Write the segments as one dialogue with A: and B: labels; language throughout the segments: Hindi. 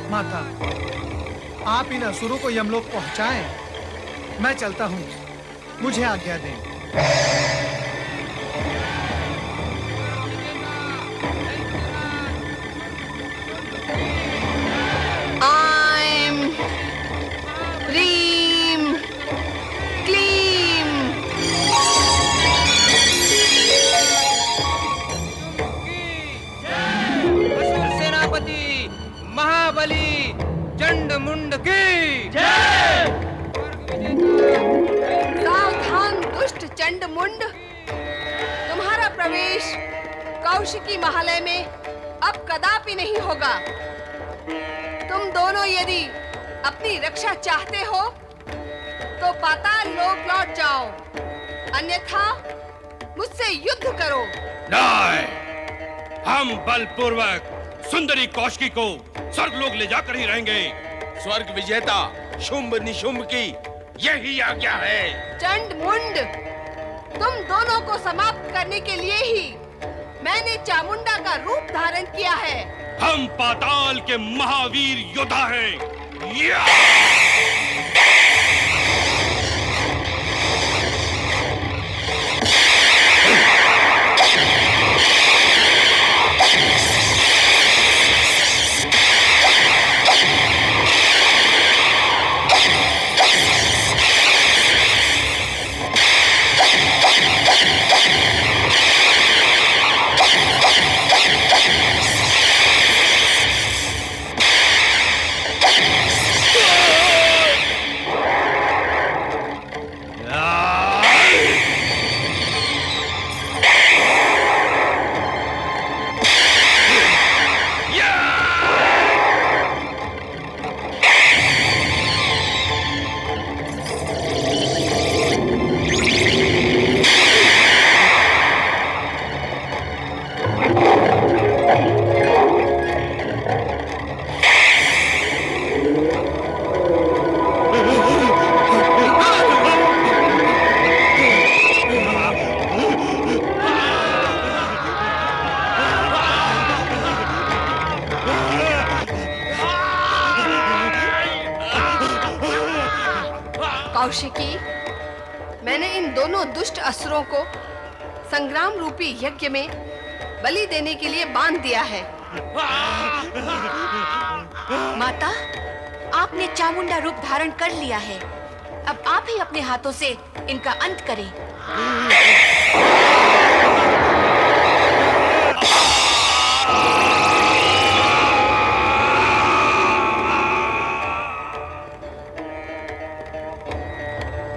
A: माता, आप इन असुरों को यमलोक पहुंचाएं। मैं चलता हूं, मुझे आज्ञा दें।
B: आइम ह्रीम क्लीम।
C: असुर सेनापति महाबली चंड मुंड की जय।
B: सावधान दुष्ट चंड मुंड, तुम्हारा प्रवेश कौशिकी महालय में अब कदापि नहीं होगा। तुम दोनों यदि अपनी रक्षा चाहते हो तो पाताल लोक लौट जाओ, अन्यथा मुझसे युद्ध करो।
D: नहीं, हम बलपूर्वक सुंदरी कौशिकी को स्वर्गलोक ले जाकर ही रहेंगे। स्वर्ग विजेता शुंभ निशुंभ की यही आज्ञा है।
B: चंड मुंड, तुम दोनों को समाप्त करने के लिए ही मैंने चामुंडा का रूप धारण किया है।
D: हम पाताल के महावीर योद्धा हैं। या!
B: कौशिकी, मैंने इन दोनों दुष्ट असुरों को संग्राम रूपी यज्ञ में बलि देने के लिए बांध दिया है।
E: माता, आपने चामुंडा रूप धारण कर लिया है। अब आप ही अपने हाथों से इनका अंत करें।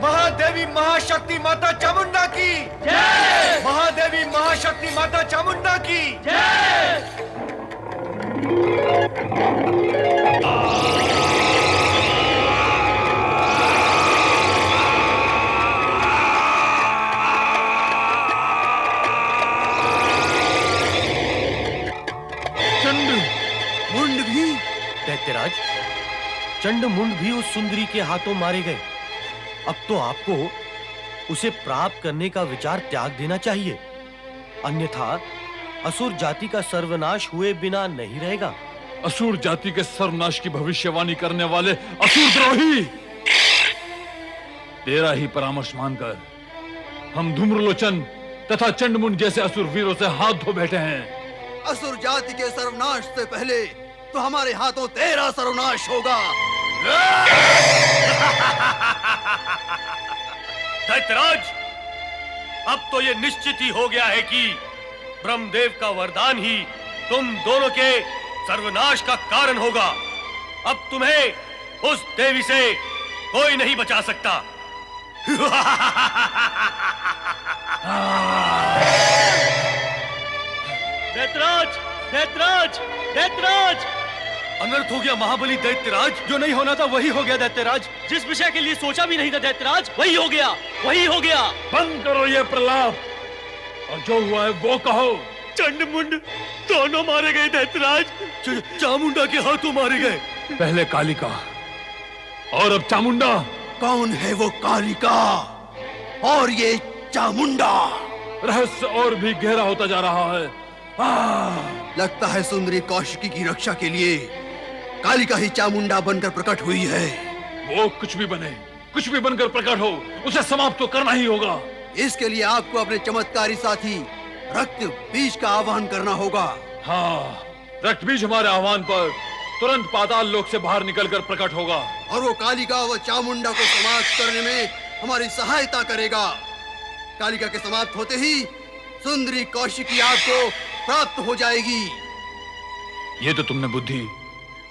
A: महादेवी महाशक्ति माता चामुंडा की जय। महादेवी महाशक्ति माता चामुंडा की जय।
F: चंड मुंड भी, दैत्यराज, चंड मुंड भी उस सुंदरी के हाथों मारे गए। अब तो आपको उसे प्राप्त करने का विचार त्याग देना चाहिए, अन्यथा असुर जाति का सर्वनाश हुए बिना नहीं रहेगा।
G: असुर जाति के सर्वनाश की भविष्यवाणी करने वाले असुरद्रोही, तेरा ही परामर्श मानकर हम धूम्रलोचन तथा चंडमुंड जैसे असुर वीरों से हाथ धो बैठे हैं।
H: असुर जाति के सर्वनाश से पहले तो हमारे हाथों तेरा सर्वनाश होगा।
F: दैत्यराज, अब तो ये निश्चित ही हो गया है कि ब्रह्मदेव का वरदान ही तुम दोनों के सर्वनाश का कारण होगा। अब तुम्हें उस देवी से कोई नहीं बचा सकता। दैत्यराज, दैत्यराज, दैत्यराज! अनर्थ हो गया महाबली दैत्यराज। जो नहीं होना था वही हो गया दैत्यराज। जिस विषय के लिए सोचा भी नहीं था दैत्यराज, वही हो गया, वही हो गया।
G: बंद करो ये प्रलाप और जो हुआ है वो कहो।
F: चंडमुंड दोनों मारे गए दैत्यराज। चामुंडा के हाथों मारे गए।
G: पहले कालिका और अब चामुंडा।
H: कौन है वो कालिका और ये चामुंडा?
G: रहस्य और भी गहरा होता जा रहा है।
H: लगता है सुंदरी कौशिकी की रक्षा के लिए कालिका ही चामुंडा बनकर प्रकट हुई है।
G: वो कुछ भी बने, कुछ भी बनकर प्रकट हो, उसे समाप्त तो करना ही होगा।
H: इसके लिए आपको अपने चमत्कारी साथी रक्त बीज का आह्वान करना होगा।
G: हाँ, रक्त बीज हमारे आह्वान पर तुरंत पाताल लोक से बाहर निकलकर प्रकट होगा
H: और वो कालिका व चामुंडा को समाप्त करने में हमारी सहायता करेगा। कालिका के समाप्त होते ही सुंदरी कौशिकी आपको प्राप्त हो जाएगी।
G: ये तो तुमने बुद्धि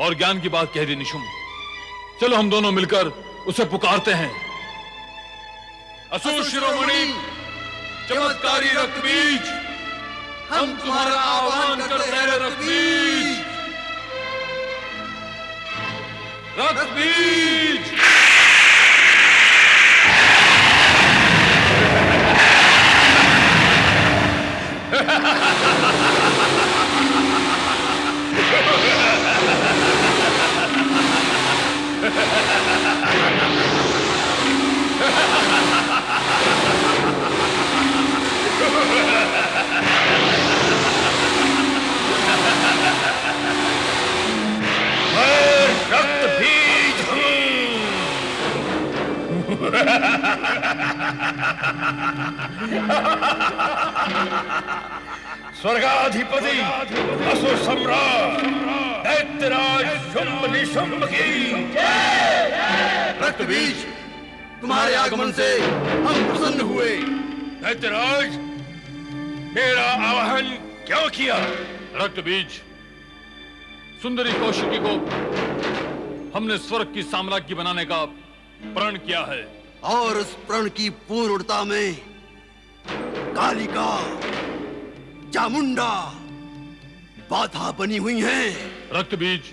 G: और ज्ञान की बात कह दी निशुम। चलो हम दोनों मिलकर उसे पुकारते हैं। असुर शिरोमणि चमत्कारी रक्त बीज, हम तुम्हारा आह्वान करते हैं रक्त बीज, रक्त बीज।
D: रक्त बीज स्वर्गाधिपति असुर सम्राट दैत्यराज शुंभ निशुंभ की
H: रक्त बीज, तुम्हारे आगमन से हम प्रसन्न हुए।
D: दैत्यराज, मेरा आह्वान क्यों किया?
G: रक्त बीज, सुंदरी कौशिकी को हमने स्वर्ग की साम्राज्य बनाने का प्रण किया है
H: और उस प्रण की पूर्णता में कालिका चामुंडा बाधा बनी हुई हैं।
G: रक्त बीज,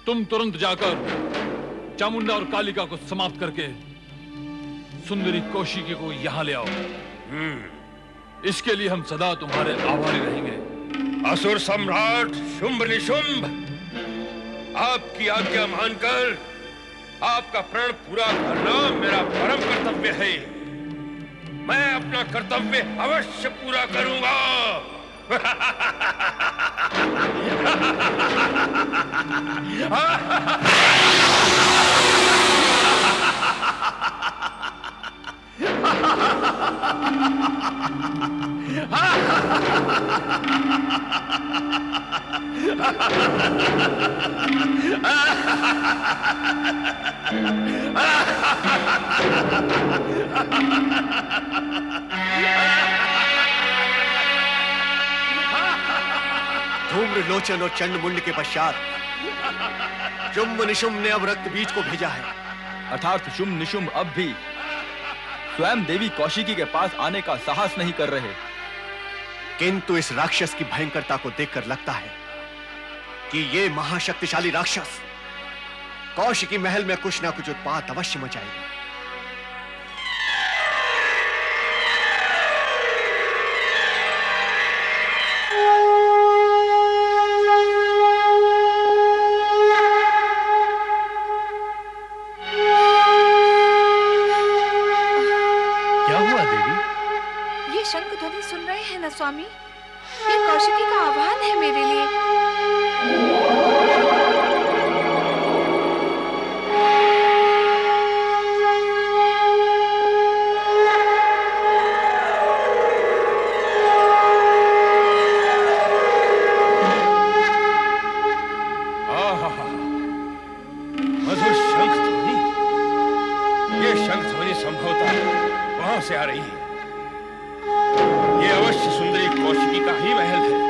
G: तुम तुरंत जाकर चामुंडा और कालिका को समाप्त करके सुंदरी कौशिकी को यहां ले आओ। इसके लिए हम सदा तुम्हारे आभारी रहेंगे।
D: असुर सम्राट शुंभ निशुंभ, आपकी आज्ञा मानकर आपका प्रण पूरा करना मेरा परम कर्तव्य है। मैं अपना कर्तव्य अवश्य पूरा करूंगा।
F: धूम्र लोचन और चंडमुंड के पश्चात शुंभ निशुंभ ने अब रक्त बीज को भेजा है।
I: अर्थात शुंभ निशुंभ अब भी स्वयं देवी कौशिकी के पास आने का साहस नहीं कर रहे।
F: किंतु इस राक्षस की भयंकरता को देखकर लगता है कि ये महाशक्तिशाली राक्षस कौशिकी महल में कुछ ना कुछ उत्पात अवश्य मचाएगा। क्या हुआ देवी?
B: ये शंख ध्वनि सुन रहे हैं ना स्वामी? ये कौशिकी का आह्वान है मेरे लिए।
D: मधुर शंख ध्वनि, ये शंख ध्वनि संभवतः वहां से आ रही है। ये अवश्य सुंदरी कौशिकी का ही महल है।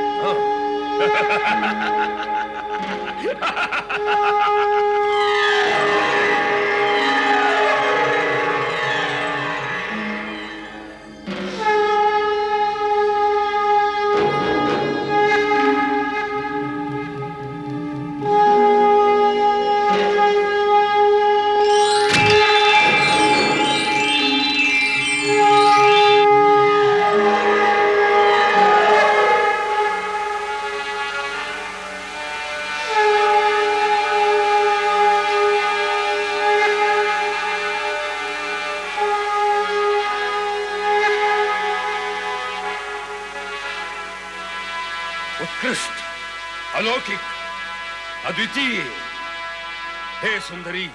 D: अद्वितीय, हे सुंदरी,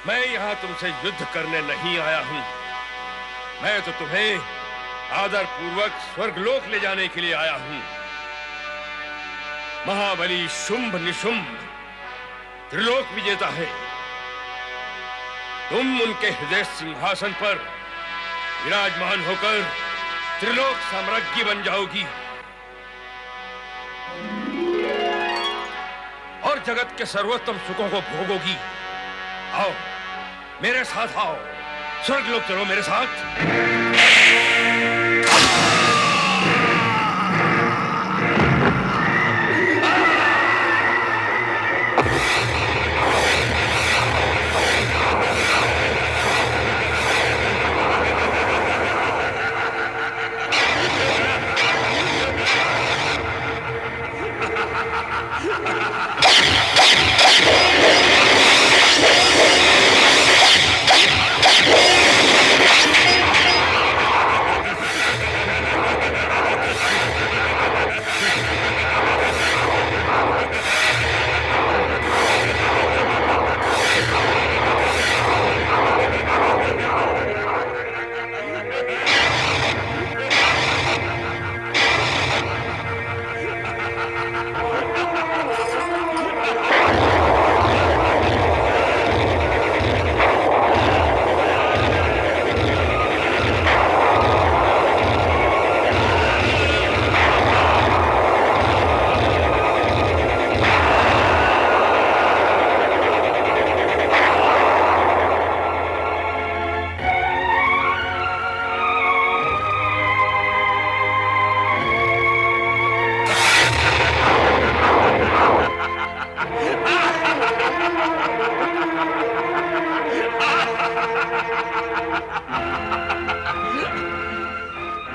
D: मैं यहां तुमसे युद्ध करने नहीं आया हूं। मैं तो तुम्हें आदर पूर्वक स्वर्गलोक ले जाने के लिए आया हूं। महाबली शुंभ निशुंभ त्रिलोक विजेता है। तुम उनके हृदय सिंहासन पर विराजमान होकर त्रिलोक साम्राज्ञी बन जाओगी और जगत के सर्वोत्तम सुखों को भोगोगी। आओ मेरे साथ आओ, स्वर्गलोक चलो मेरे साथ।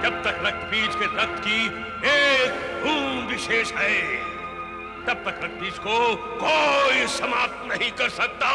D: जब तक रक्त बीज के रक्त की एक बूंद विशेष है, तब तक रक्त बीज को कोई समाप्त नहीं कर सकता।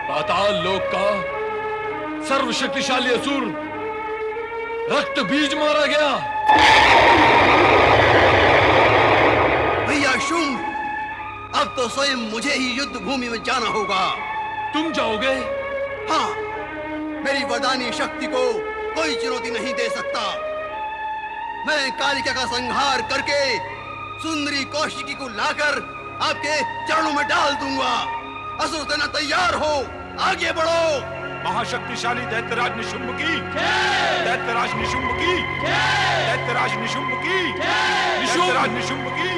G: पाताल लोक का सर्वशक्तिशाली असुर रक्त बीज मारा गया।
H: भैया शुंभ, अब तो स्वयं मुझे ही युद्ध भूमि में जाना होगा।
G: तुम जाओगे?
H: हाँ, मेरी वरदानी शक्ति को कोई चुनौती नहीं दे सकता। मैं कालिका का संहार करके सुंदरी कौशिकी को लाकर आपके चरणों में डाल दूंगा। असुर सेना तैयार हो, आगे बढ़ो।
J: महाशक्तिशाली दैत्यराज निशुंभ की, दैत्यराज निशुंभ की, दैत्यराज निशुंभ की, दैत्यराज निशुंभ की।